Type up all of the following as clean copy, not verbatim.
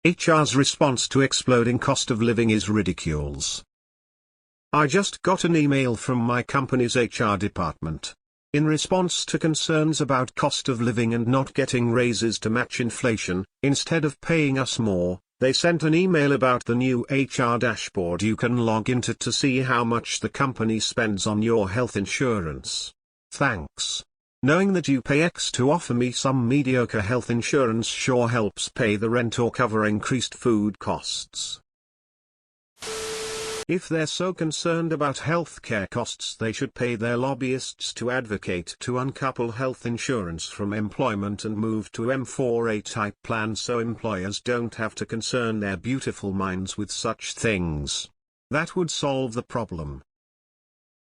HR's response to exploding cost of living is ridiculous. I just got an email from my company's HR department. In response to concerns about cost of living and not getting raises to match inflation, instead of paying us more, they sent an email about the new HR dashboard you can log into to see how much the company spends on your health insurance. Thanks. Knowing that you pay X to offer me some mediocre health insurance sure helps pay the rent or cover increased food costs. If they're so concerned about healthcare costs, they should pay their lobbyists to advocate to uncouple health insurance from employment and move to M4A type plans so employers don't have to concern their beautiful minds with such things. That would solve the problem.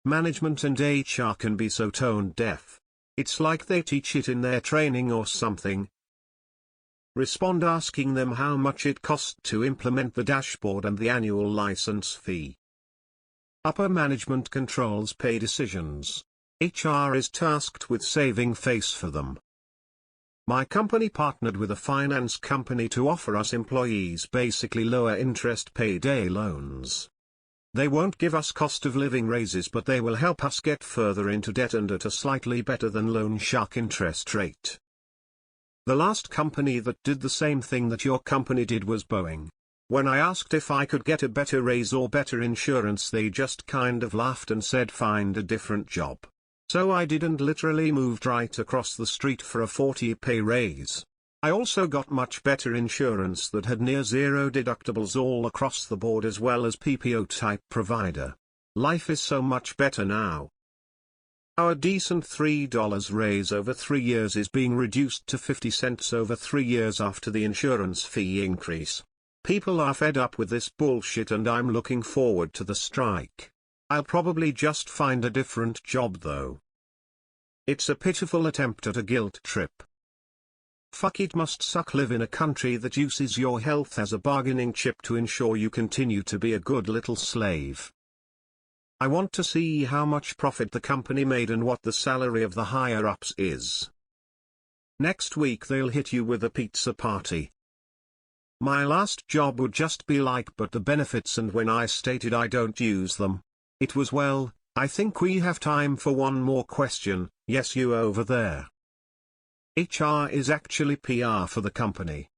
Management and HR can be so tone deaf. It's like they teach it in their training or something. Respond asking them how much it cost to implement the dashboard and the annual license fee. Upper management controls pay decisions. HR is tasked with saving face for them. My company partnered with a finance company to offer us employees basically lower interest payday loans. They won't give us cost of living raises, but they will help us get further into debt and at a slightly better than loan shark interest rate. The last company that did the same thing that your company did was Boeing. When I asked if I could get a better raise or better insurance, they just kind of laughed and said find a different job. So I did, and literally moved right across the street for a 40 pay raise. I also got much better insurance that had near zero deductibles all across the board, as well as PPO type provider. Life is so much better now. Our decent $3 raise over 3 years is being reduced to 50 cents over 3 years after the insurance fee increase. People are fed up with this bullshit and I'm looking forward to the strike. I'll probably just find a different job though. It's a pitiful attempt at a guilt trip. Fuck, it must suck live in a country that uses your health as a bargaining chip to ensure you continue to be a good little slave. I want to see how much profit the company made and what the salary of the higher-ups is. Next week they'll hit you with a pizza party. My last job would just be like, but the benefits, and when I stated I don't use them, it was, well, I think we have time for one more question. Yes, you over there. HR is actually PR for the company.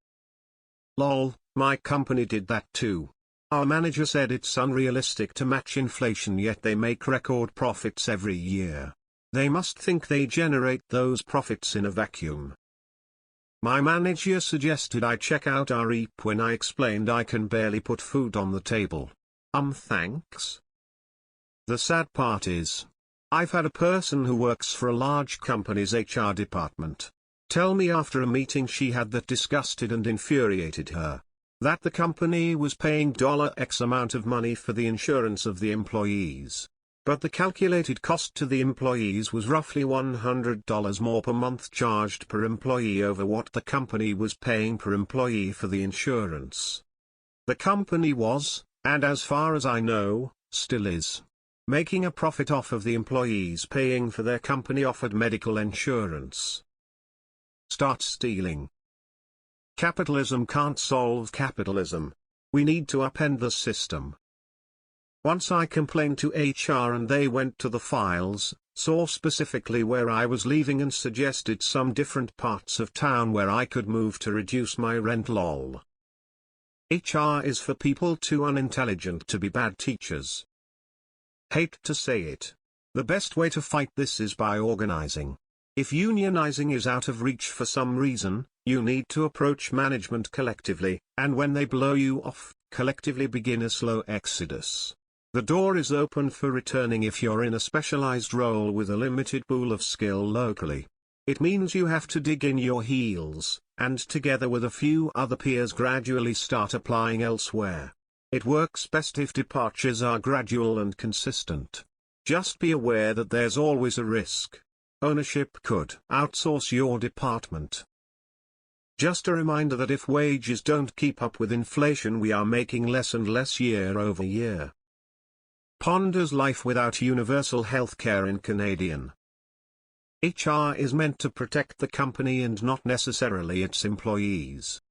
Lol, my company did that too. Our manager said it's unrealistic to match inflation, yet they make record profits every year. They must think they generate those profits in a vacuum. My manager suggested I check out our EAP when I explained I can barely put food on the table. Thanks. The sad part is, I've had a person who works for a large company's HR department tell me after a meeting she had that disgusted and infuriated her, that the company was paying $X amount of money for the insurance of the employees, but the calculated cost to the employees was roughly $100 more per month charged per employee over what the company was paying per employee for the insurance. The company was, and as far as I know, still is, making a profit off of the employees paying for their company-offered medical insurance. Start stealing. Capitalism can't solve capitalism. We need to upend the system. Once I complained to HR and they went to the files, saw specifically where I was leaving and suggested some different parts of town where I could move to reduce my rent. Lol. HR is for people too unintelligent to be bad teachers. Hate to say it. The best way to fight this is by organizing. If unionizing is out of reach for some reason, you need to approach management collectively, and when they blow you off, collectively begin a slow exodus. The door is open for returning if you're in a specialized role with a limited pool of skill locally. It means you have to dig in your heels, and together with a few other peers gradually start applying elsewhere. It works best if departures are gradual and consistent. Just be aware that there's always a risk. Ownership could outsource your department. Just a reminder that if wages don't keep up with inflation, we are making less and less year over year. Ponders life without universal healthcare in Canadian. HR is meant to protect the company and not necessarily its employees.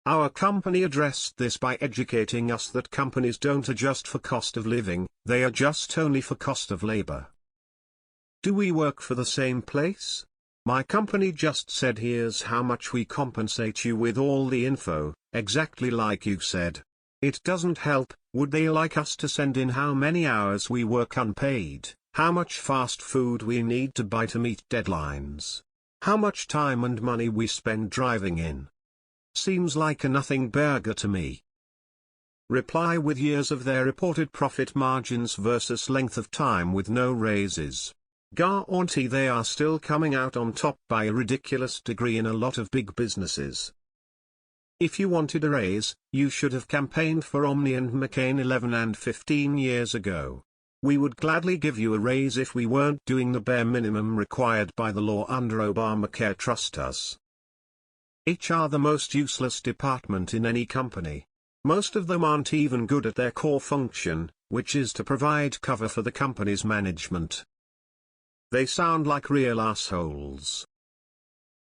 Our company addressed this by educating us that companies don't adjust for cost of living, they adjust only for cost of labor. Do we work for the same place? My company just said here's how much we compensate you with all the info, exactly like you said. It doesn't help. Would they like us to send in how many hours we work unpaid, how much fast food we need to buy to meet deadlines, how much time and money we spend driving in? Seems like a nothing burger to me. Reply with years of their reported profit margins versus length of time with no raises. Guarantee they are still coming out on top by a ridiculous degree in a lot of big businesses. If you wanted a raise, you should have campaigned for Omni and McCain 11 and 15 years ago. We would gladly give you a raise if we weren't doing the bare minimum required by the law under Obamacare. Trust us. HR the most useless department in any company. Most of them aren't even good at their core function, which is to provide cover for the company's management. They sound like real assholes.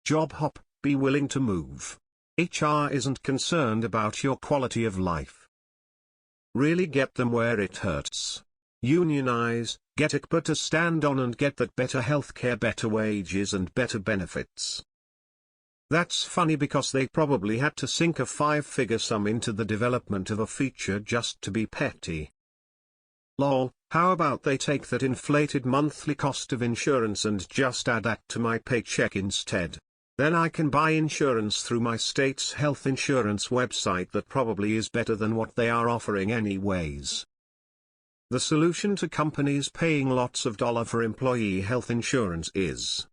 Job hop, be willing to move. HR isn't concerned about your quality of life. Really get them where it hurts. Unionize, get it, but to stand on and get that better healthcare, better wages and better benefits. That's funny because they probably had to sink a 5-figure sum into the development of a feature just to be petty. Lol, how about they take that inflated monthly cost of insurance and just add that to my paycheck instead? Then I can buy insurance through my state's health insurance website that probably is better than what they are offering anyways. The solution to companies paying lots of dollars for employee health insurance is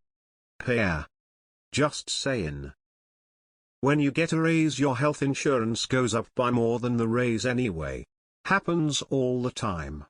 pay. Just saying. When you get a raise, your health insurance goes up by more than the raise anyway. Happens all the time.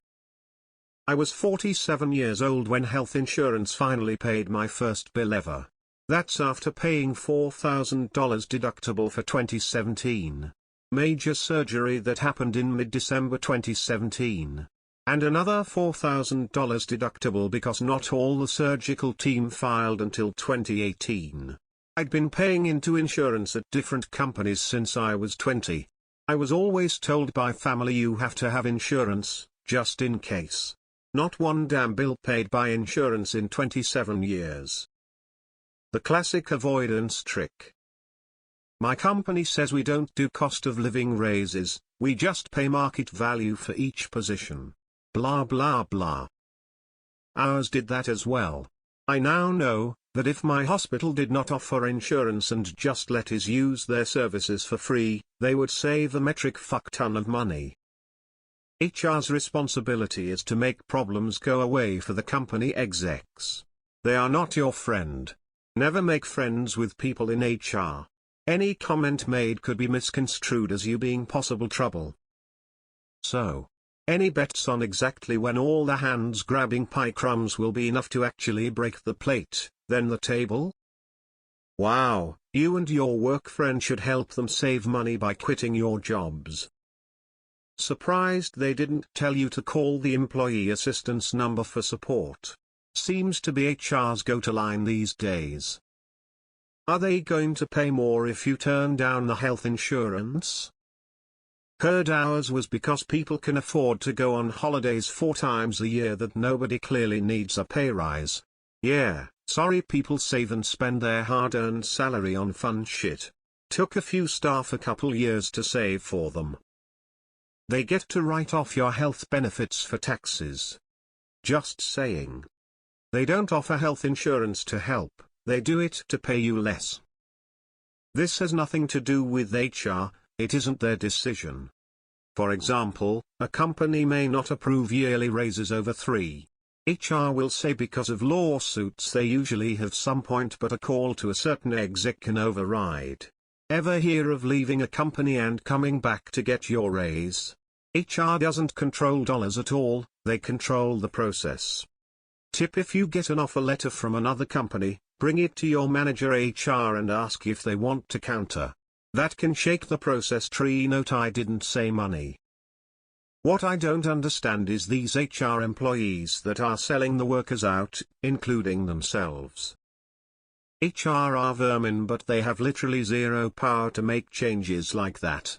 I was 47 years old when health insurance finally paid my first bill ever. That's after paying $4,000 deductible for 2017. Major surgery that happened in mid-December 2017. And another $4,000 deductible because not all the surgical team filed until 2018. I'd been paying into insurance at different companies since I was 20. I was always told by family you have to have insurance, just in case. Not one damn bill paid by insurance in 27 years. The classic avoidance trick. My company says we don't do cost of living raises, we just pay market value for each position. Blah blah blah. Ours did that as well. I now know that if my hospital did not offer insurance and just let us use their services for free, they would save a metric fuck ton of money. HR's responsibility is to make problems go away for the company execs. They are not your friend. Never make friends with people in HR. Any comment made could be misconstrued as you being possible trouble. So, any bets on exactly when all the hands grabbing pie crumbs will be enough to actually break the plate, then the table? Wow, you and your work friend should help them save money by quitting your jobs. Surprised they didn't tell you to call the employee assistance number for support. Seems to be HR's go-to line these days. Are they going to pay more if you turn down the health insurance? Heard ours was because people can afford to go on holidays 4 times a year that nobody clearly needs a pay rise. Yeah, sorry, people save and spend their hard-earned salary on fun shit. Took a few staff a couple years to save for them. They get to write off your health benefits for taxes. Just saying. They don't offer health insurance to help, they do it to pay you less. This has nothing to do with HR, it isn't their decision. For example, a company may not approve yearly raises over 3. HR will say because of lawsuits they usually have some point, but a call to a certain exec can override. Ever hear of leaving a company and coming back to get your raise? HR doesn't control dollars at all, they control the process. Tip: if you get an offer letter from another company, bring it to your manager HR and ask if they want to counter. That can shake the process tree. Note: I didn't say money. What I don't understand is these HR employees that are selling the workers out, including themselves. HR are vermin, but they have literally zero power to make changes like that.